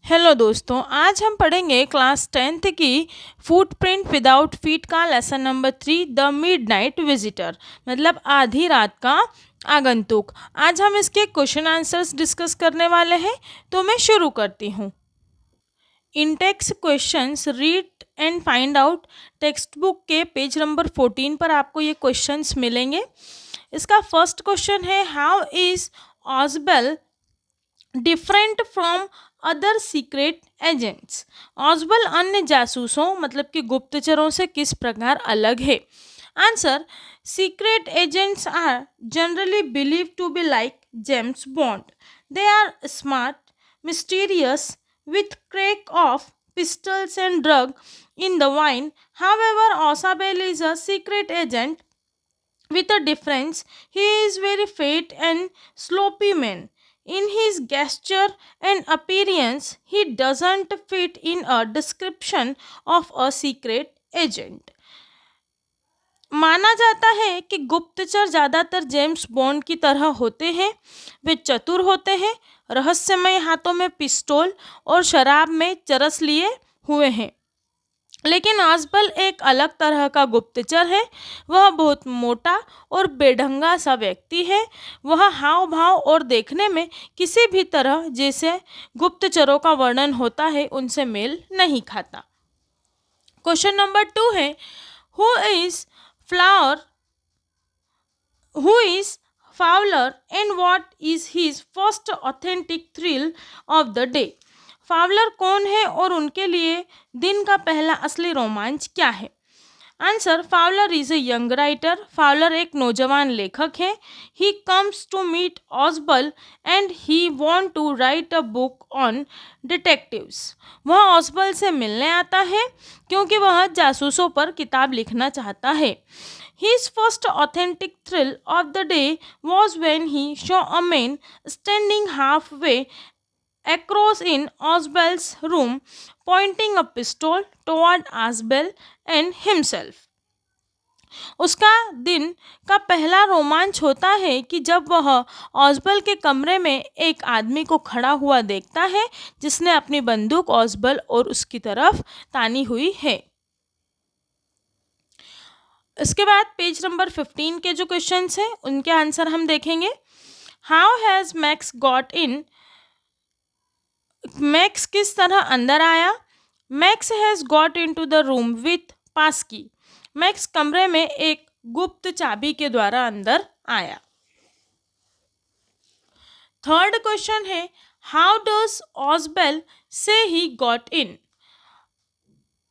Hello दोस्तों, आज हम पढ़ेंगे क्लास 10th की फुटप्रिंट विदाउट फीट का lesson number 3 the midnight visitor, मतलब आधी रात का आगंतुक। आज हम इसके क्वेश्चन आंसर्स डिस्कस करने वाले हैं, तो मैं शुरू करती हूँ। इन text questions read and find out. Text book के पेज नंबर 14 पर आपको ये क्वेश्चंस मिलेंगे। इसका फर्स्ट क्वेश्चन है, how is Ausable different from other secret agents. Ausable अन्य जासूसों मतलब कि गुप्तचरों से किस प्रकार अलग है। Answer, secret agents are generally believe to be like James Bond. They are smart, mysterious, with crack of pistols and drug in the wine. However, Osabel is a secret agent with a difference. He is very fat and sloppy man. In his gesture and appearance, he doesn't fit in a description of a secret agent. माना जाता है कि गुप्तचर ज़्यादातर James bond की तरह होते हैं। वे चतुर होते हैं, रहस्यमय हाथों में पिस्तौल और शराब में चरस लिए हुए हैं। लेकिन ऑजबल एक अलग तरह का गुप्तचर है। वह बहुत मोटा और बेढंगा सा व्यक्ति है। वह हाव भाव और देखने में किसी भी तरह जैसे गुप्तचरों का वर्णन होता है उनसे मेल नहीं खाता। क्वेश्चन नंबर 2 है, who is flower who is Fowler and what is his first authentic thrill of the day? Fowler कौन है और उनके लिए दिन का पहला असली रोमांच क्या है। Answer, Fowler is a young writer. Fowler एक नौजवान लेखक है। He comes to meet Ausable and he want to write a book on detectives. वह ऑजबल से मिलने आता है क्योंकि वह जासूसों पर किताब लिखना चाहता है। His first authentic thrill of the day was when he saw a man standing halfway across in Osbel's room, pointing a pistol toward Osbel and himself. उसका दिन का पहला रोमांच होता है कि जब वह ऑजबल के कमरे में एक आदमी को खड़ा हुआ देखता है जिसने अपनी बंदूक ऑजबल और उसकी तरफ तानी हुई है। इसके बाद पेज नंबर 15 के जो क्वेश्चंस हैं उनके आंसर हम देखेंगे। How has Max got in. Max किस तरह अंदर आया। Max has got into the room with pass key. Max कमरे में एक गुप्त चाबी के द्वारा अंदर आया। थर्ड क्वेश्चन है, हाउ डज ऑजबेल से ही गॉट इन।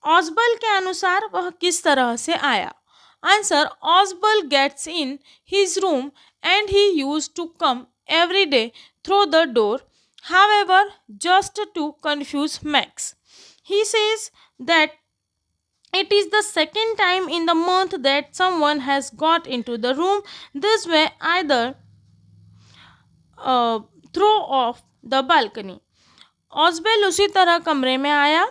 ऑजबल के अनुसार वह किस तरह से आया। Answer, Osbel gets in his room and he used to come every day through the door. However, just to confuse Max, he says that it is the second time in the month that someone has got into the room this way, either through off the balcony. ऑजबेल उसी तरह कमरे में आया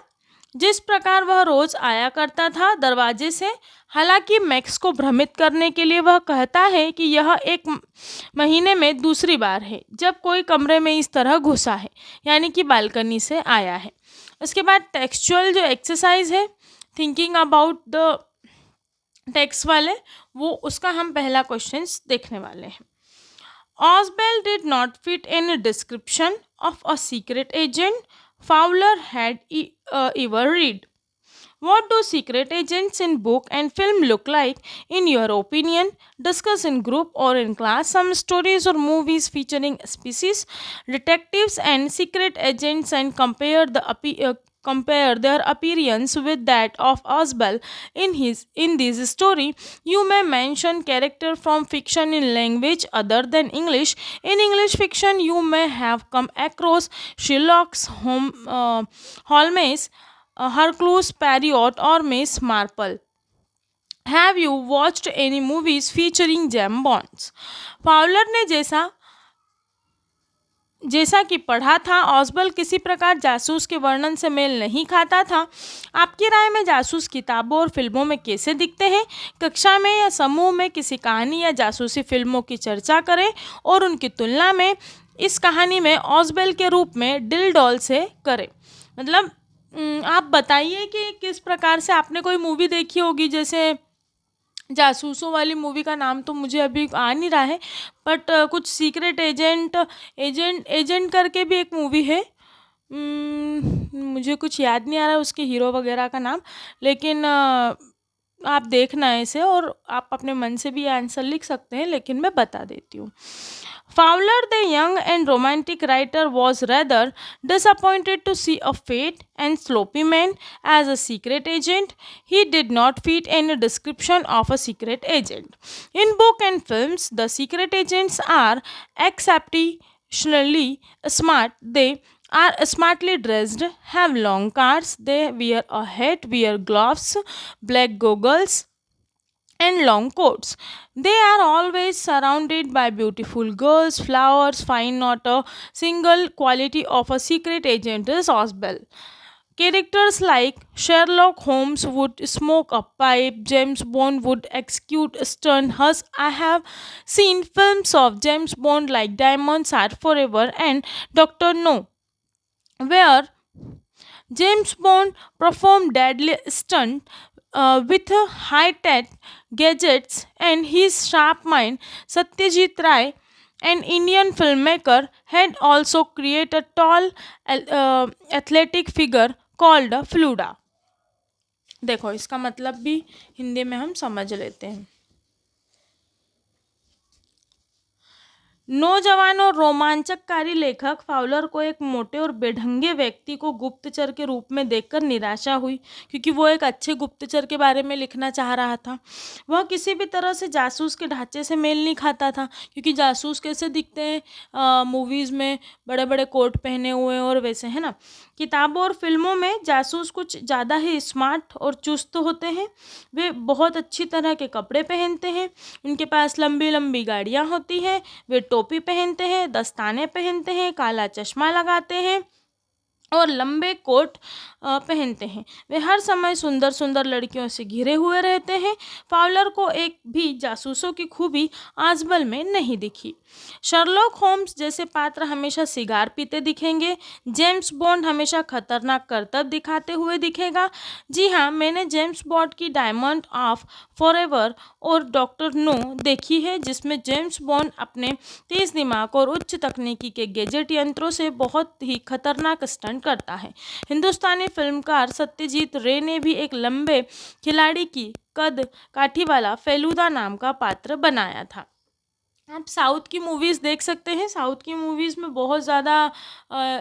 जिस प्रकार वह रोज आया करता था, दरवाजे से। हालांकि मैक्स को भ्रमित करने के लिए वह कहता है कि यह एक महीने में दूसरी बार है जब कोई कमरे में इस तरह घुसा है, यानी कि बालकनी से आया है। इसके बाद टेक्सचुअल जो एक्सरसाइज है, थिंकिंग अबाउट द टेक्स्ट वाले, वो उसका हम पहला क्वेश्चन देखने वाले हैं। Osbel did not fit any description of a secret agent Fowler had ever read. What do secret agents in book and film look like in your opinion? Discuss in group or in class some stories or movies featuring species, detectives and secret agents and compare their appearance with that of Osbel in this story. You may mention character from fiction in language other than English. In English fiction, you may have come across Sherlock's Holmes, Hercules Poirot, or Miss Marple. Have you watched any movies featuring James Bonds? Fowler ने जैसा कि पढ़ा था, ऑजबल किसी प्रकार जासूस के वर्णन से मेल नहीं खाता था। आपकी राय में जासूस किताबों और फिल्मों में कैसे दिखते हैं? कक्षा में या समूह में किसी कहानी या जासूसी फिल्मों की चर्चा करें और उनकी तुलना में इस कहानी में ऑसबेल के रूप में डिल डॉल से करे। मतलब आप बताइए कि किस प्रकार से आपने कोई मूवी देखी होगी, जैसे जासूसों वाली मूवी का नाम तो मुझे अभी आ नहीं रहा है, बट कुछ सीक्रेट एजेंट एजेंट एजेंट करके भी एक मूवी है। मुझे कुछ याद नहीं आ रहा है उसके हीरो वगैरह का नाम, लेकिन आप देखना है इसे और आप अपने मन से भी आंसर लिख सकते हैं, लेकिन मैं बता देती हूँ। Fowler, the young and romantic writer, was rather disappointed to see a fat and sloppy man as a secret agent. He did not fit any description of a secret agent. In book and films, the secret agents are exceptionally smart. They are smartly dressed, have long cars, they wear a hat, wear gloves, black goggles, and long coats. They are always surrounded by beautiful girls, flowers, find not a single quality of a secret agent is Oswell. Characters like Sherlock Holmes would smoke a pipe, James Bond would execute stern hus. I have seen films of James Bond like Diamonds Are Forever and Doctor No, where James Bond performed deadly stunt with high-tech gadgets and his sharp mind. Satyajit Ray, an Indian filmmaker, had also created a tall, athletic figure called a Fluda. देखो इसका मतलब भी हिंदी में हम समझ लेते हैं। नौजवान और रोमांचकारी लेखक फाउलर को एक मोटे और बेढंगे व्यक्ति को गुप्तचर के रूप में देखकर निराशा हुई, क्योंकि वो एक अच्छे गुप्तचर के बारे में लिखना चाह रहा था। वह किसी भी तरह से जासूस के ढांचे से मेल नहीं खाता था, क्योंकि जासूस कैसे दिखते हैं मूवीज़ में, बड़े बड़े कोट पहने हुए और वैसे, है ना। किताबों और फिल्मों में जासूस कुछ ज़्यादा ही स्मार्ट और चुस्त होते हैं। वे बहुत अच्छी तरह के कपड़े पहनते हैं, उनके पास लंबी लंबी गाड़ियाँ होती हैं, वे टोपी पहनते हैं, दस्ताने पहनते हैं, काला चश्मा लगाते हैं और लंबे कोट पहनते हैं। वे हर समय सुंदर सुंदर लड़कियों से घिरे हुए रहते हैं। फाउलर को एक भी जासूसों की खूबी आजबल में नहीं दिखी। शर्लॉक होम्स जैसे पात्र हमेशा सिगार पीते दिखेंगे, जेम्स बॉन्ड हमेशा खतरनाक करतब दिखाते हुए दिखेगा। जी हाँ, मैंने जेम्स बॉन्ड की डायमंड ऑफ फॉरएवर और डॉक्टर नो देखी है, जिसमें जेम्स बॉन्ड अपने तेज दिमाग और उच्च तकनीकी के गैजेट यंत्रों से बहुत ही खतरनाक स्टंट करता है। हिंदुस्तानी फिल्मकार सत्यजीत रे ने भी एक लंबे खिलाड़ी की कद काठी वाला फेलूदा नाम का पात्र बनाया था। आप साउथ की मूवीज़ देख सकते हैं। साउथ की मूवीज़ में बहुत ज़्यादा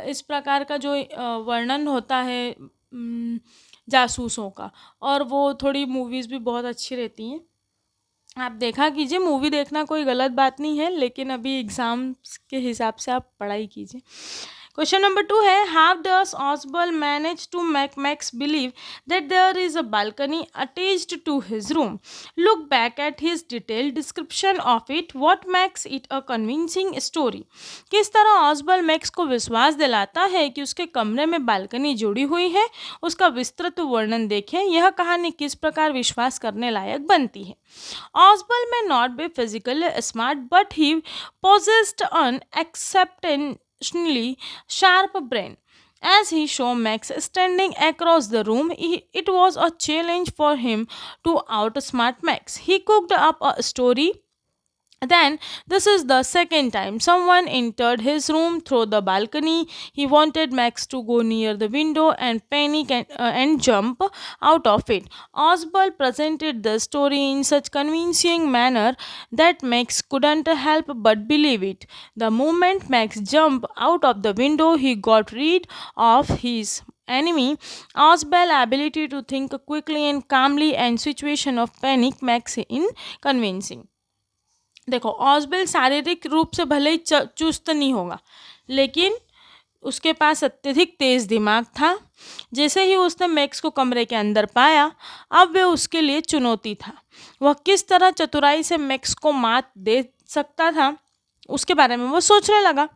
इस प्रकार का जो वर्णन होता है जासूसों का, और वो थोड़ी मूवीज़ भी बहुत अच्छी रहती हैं। आप देखा कीजिए, मूवी देखना कोई गलत बात नहीं है, लेकिन अभी एग्ज़ाम्स के हिसाब से आप पढ़ाई कीजिए। क्वेश्चन नंबर 2 है, how does Ausable manage to make Max believe that there is a balcony attached to his room? Look back at his detailed description of it, what makes it a convincing story? किस तरह ऑसबल max को विश्वास दिलाता है कि उसके कमरे में बालकनी जुड़ी हुई है? उसका विस्तृत वर्णन देखें। यह कहानी किस प्रकार विश्वास करने लायक बनती है? Oswald may not be physically smart, but he possessed an exceptionally sharp brain. As he saw Max standing across the room, it was a challenge for him to outsmart Max. He cooked up a story. Then, this is the second time someone entered his room through the balcony. He wanted Max to go near the window and panic and jump out of it. Oswald presented the story in such convincing manner that Max couldn't help but believe it. The moment Max jumped out of the window, he got rid of his enemy. Oswald's ability to think quickly and calmly and situation of panic makes him convincing. देखो, ऑसबेल शारीरिक रूप से भले ही चुस्त नहीं होगा, लेकिन उसके पास अत्यधिक तेज दिमाग था। जैसे ही उसने मैक्स को कमरे के अंदर पाया, अब वे उसके लिए चुनौती था। वह किस तरह चतुराई से मैक्स को मात दे सकता था, उसके बारे में वो सोचने लगा।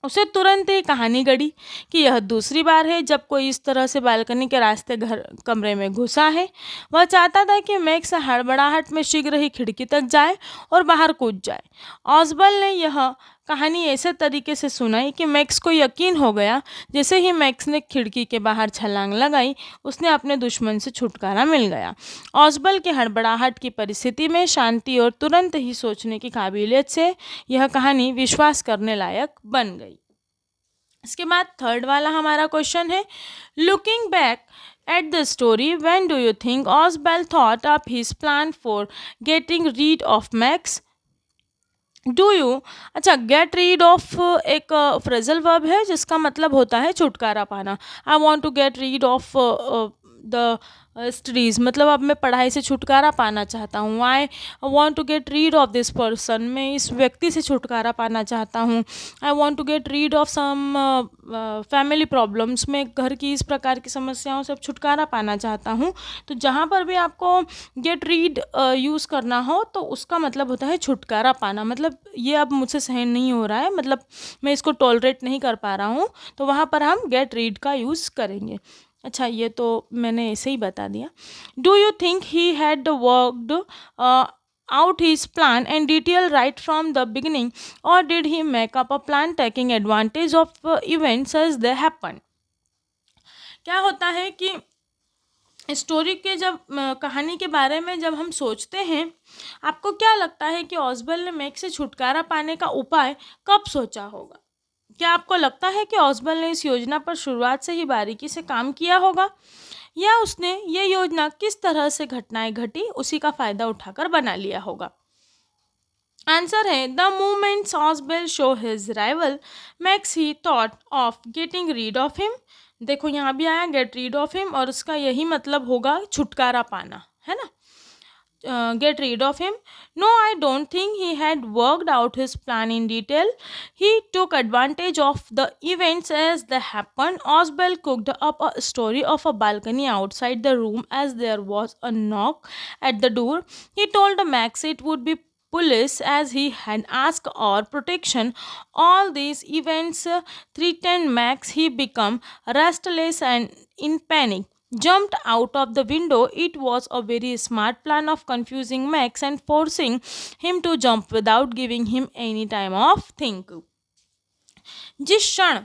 उसे तुरंत ही कहानी गढ़ी कि यह दूसरी बार है जब कोई इस तरह से बालकनी के रास्ते घर कमरे में घुसा है। वह चाहता था कि मैक्स हड़बड़ाहट में शीघ्र ही खिड़की तक जाए और बाहर कूद जाए। ऑसबल ने यह कहानी ऐसे तरीके से सुनाई कि मैक्स को यकीन हो गया। जैसे ही मैक्स ने खिड़की के बाहर छलांग लगाई, उसने अपने दुश्मन से छुटकारा मिल गया। ऑसबल के हड़बड़ाहट की परिस्थिति में शांति और तुरंत ही सोचने की काबिलियत से यह कहानी विश्वास करने लायक बन गई। इसके बाद थर्ड वाला हमारा क्वेश्चन है, looking back at the story, when do you think Ausable thought up his plan for getting rid of Max? Do you, अच्छा, गेट रीड ऑफ एक फ्रेजल वर्ब है जिसका मतलब होता है छुटकारा पाना। I want to get rid of the studies, मतलब अब मैं पढ़ाई से छुटकारा पाना चाहता हूँ। I want to get rid of this person, मैं इस व्यक्ति से छुटकारा पाना चाहता हूँ। I want to get rid of some family problems, मैं घर की इस प्रकार की समस्याओं से अब छुटकारा पाना चाहता हूँ। तो जहाँ पर भी आपको गेट रीड यूज़ करना हो तो उसका मतलब होता है छुटकारा पाना, मतलब ये अब मुझसे सहन नहीं हो रहा है, मतलब मैं इसको टॉलरेट नहीं कर पा रहा हूँ, तो वहाँ पर हम गेट रीड का यूज़ करेंगे। अच्छा, ये तो मैंने ऐसे ही बता दिया। Do you think he had worked out his plan and detail right from the beginning, or did he make up a plan taking advantage of events as they happen? क्या होता है कि स्टोरी के जब कहानी के बारे में जब हम सोचते हैं, आपको क्या लगता है कि ऑसबल ने मैक्स से छुटकारा पाने का उपाय कब सोचा होगा? क्या आपको लगता है कि ऑसबल ने इस योजना पर शुरुआत से ही बारीकी से काम किया होगा, या उसने ये योजना किस तरह से घटनाएं घटी उसी का फ़ायदा उठाकर बना लिया होगा? आंसर है, the moment Ausable show his rival Max he thought of getting rid of him. देखो यहाँ भी आया गेट रीड ऑफ हिम, और उसका यही मतलब होगा छुटकारा पाना, है ना। Get rid of him. No, I don't think he had worked out his plan in detail. He took advantage of the events as they happened. Osbel cooked up a story of a balcony outside the room as there was a knock at the door. He told Max it would be police as he had asked or protection. All these events threatened Max. He became restless and in panic jumped out of the window. It was a very smart plan of confusing Max and forcing him to jump without giving him any time of think. जिस क्षण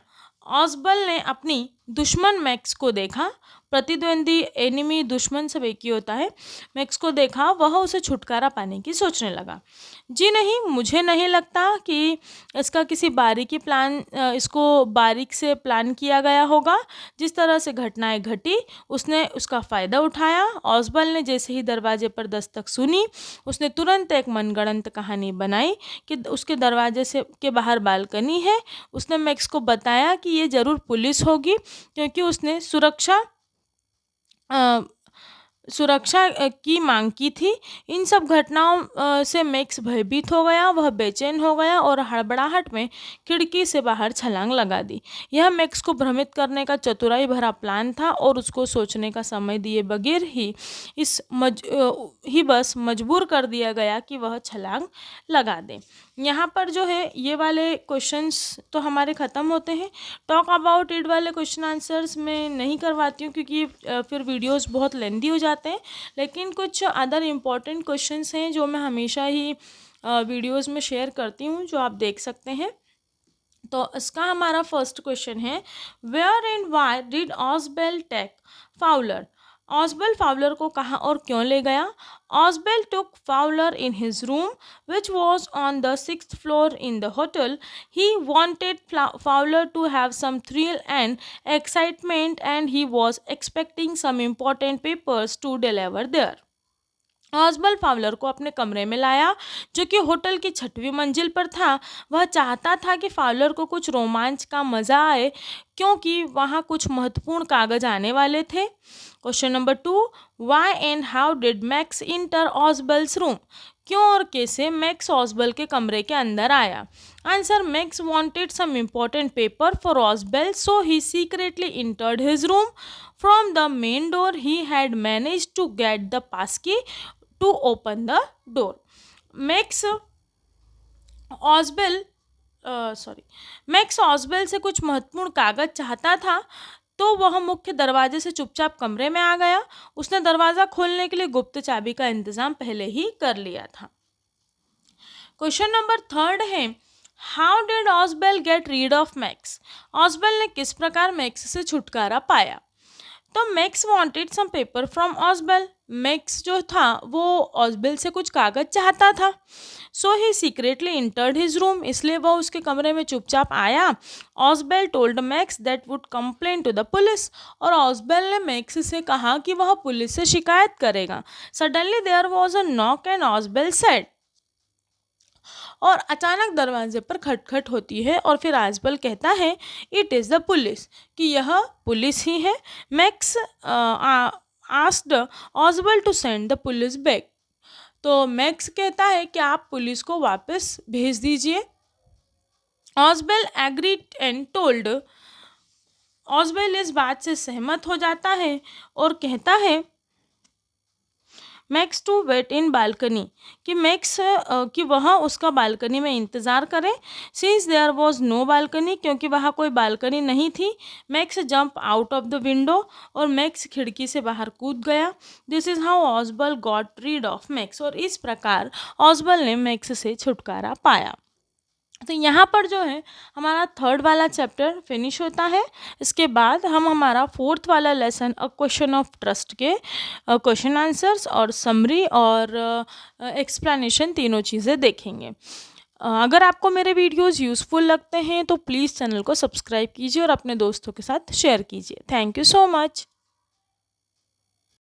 ऑसबल ने अपनी दुश्मन max को देखा, प्रतिद्वंदी enemy दुश्मन सब एक ही होता है, मैक्स को देखा, वह उसे छुटकारा पाने की सोचने लगा। जी नहीं, मुझे नहीं लगता कि इसका किसी बारीकी प्लान इसको बारीक से प्लान किया गया होगा। जिस तरह से घटनाएं घटी उसने उसका फ़ायदा उठाया। ऑसबल ने जैसे ही दरवाजे पर दस्तक सुनी, उसने तुरंत एक मनगढ़ंत कहानी बनाई कि उसके दरवाजे से के बाहर बालकनी है। उसने मैक्स को बताया कि ये ज़रूर पुलिस होगी, क्योंकि उसने सुरक्षा की मांग की थी। इन सब घटनाओं से मैक्स भयभीत हो गया, वह बेचैन हो गया और हड़बड़ाहट में खिड़की से बाहर छलांग लगा दी। यह मैक्स को भ्रमित करने का चतुराई भरा प्लान था और उसको सोचने का समय दिए बगैर ही बस मजबूर कर दिया गया कि वह छलांग लगा दे। यहाँ पर जो है ये वाले क्वेश्चंस तो हमारे ख़त्म होते हैं। टॉक अबाउट इट वाले क्वेश्चन आंसर्स मैं नहीं करवाती हूँ, क्योंकि फिर वीडियोस बहुत लेंदी हो जाते हैं, लेकिन कुछ अदर इम्पॉर्टेंट क्वेश्चंस हैं जो मैं हमेशा ही वीडियोस में शेयर करती हूँ, जो आप देख सकते हैं। तो इसका हमारा फर्स्ट क्वेश्चन है, where and why did Ausable take Fowler? Ausable Fowler को कहाँ और क्यों ले गया? Ausable took Fowler in his room which was on the 6th floor in the hotel. He wanted Fowler to have some thrill and excitement, and he was expecting some important papers to deliver there. Ausable Fowler को अपने कमरे में लाया, जो कि hotel की 6वीं मंजिल पर था। वह चाहता था कि फावलर को कुछ रोमांच का मज़ा आए, क्योंकि वहाँ कुछ महत्वपूर्ण कागज आने वाले थे। Question number 2, why and how did Max enter Ausable's room? क्यों और कैसे मैक्स ऑसबल के कमरे के अंदर आया? Answer, Max wanted some important paper for Ausable, so he secretly entered his room from the main door. He had manage to get the pass key to open the door. Max Ausable से कुछ महत्वपूर्ण कागज चाहता था, तो वह मुख्य दरवाजे से चुपचाप कमरे में आ गया। उसने दरवाज़ा खोलने के लिए गुप्त चाबी का इंतज़ाम पहले ही कर लिया था। क्वेश्चन नंबर 3 है, how did Ausable get rid of Max? Ausable ने किस प्रकार मैक्स से छुटकारा पाया? तो Max wanted some paper from Ausable. Max जो था वो ऑसबेल से कुछ कागज चाहता था। So he secretly entered his room, इसलिए वह उसके कमरे में चुपचाप आया। Ausable told Max that would complain to the police, और ऑसबेल ने मैक्स से कहा कि वह पुलिस से शिकायत करेगा। Suddenly there was a knock and Ausable said, और अचानक दरवाजे पर खटखट होती है और फिर आजबल कहता है इट इज़ द पुलिस, कि यह पुलिस ही है। Max asked Ausable to send the police back, तो मैक्स कहता है कि आप पुलिस को वापस भेज दीजिए। Ausable agreed and told, Ausable इस बात से सहमत हो जाता है और कहता है Max to wait in balcony, कि मैक्स कि वह उसका बालकनी में इंतज़ार करे। Since there was no balcony, क्योंकि वहाँ कोई बालकनी नहीं थी, Max jump out of the window, और मैक्स खिड़की से बाहर कूद गया। This is how Ausable got rid of Max, और इस प्रकार ऑसबल ने मैक्स से छुटकारा पाया। तो यहाँ पर जो है हमारा थर्ड वाला चैप्टर फिनिश होता है। इसके बाद हम हमारा फोर्थ वाला lesson a question of trust के क्वेश्चन आंसर्स और समरी और एक्सप्लेनेशन तीनों चीज़ें देखेंगे। अगर आपको मेरे वीडियोस यूज़फुल लगते हैं तो प्लीज़ चैनल को सब्सक्राइब कीजिए और अपने दोस्तों के साथ शेयर कीजिए। Thank you so much.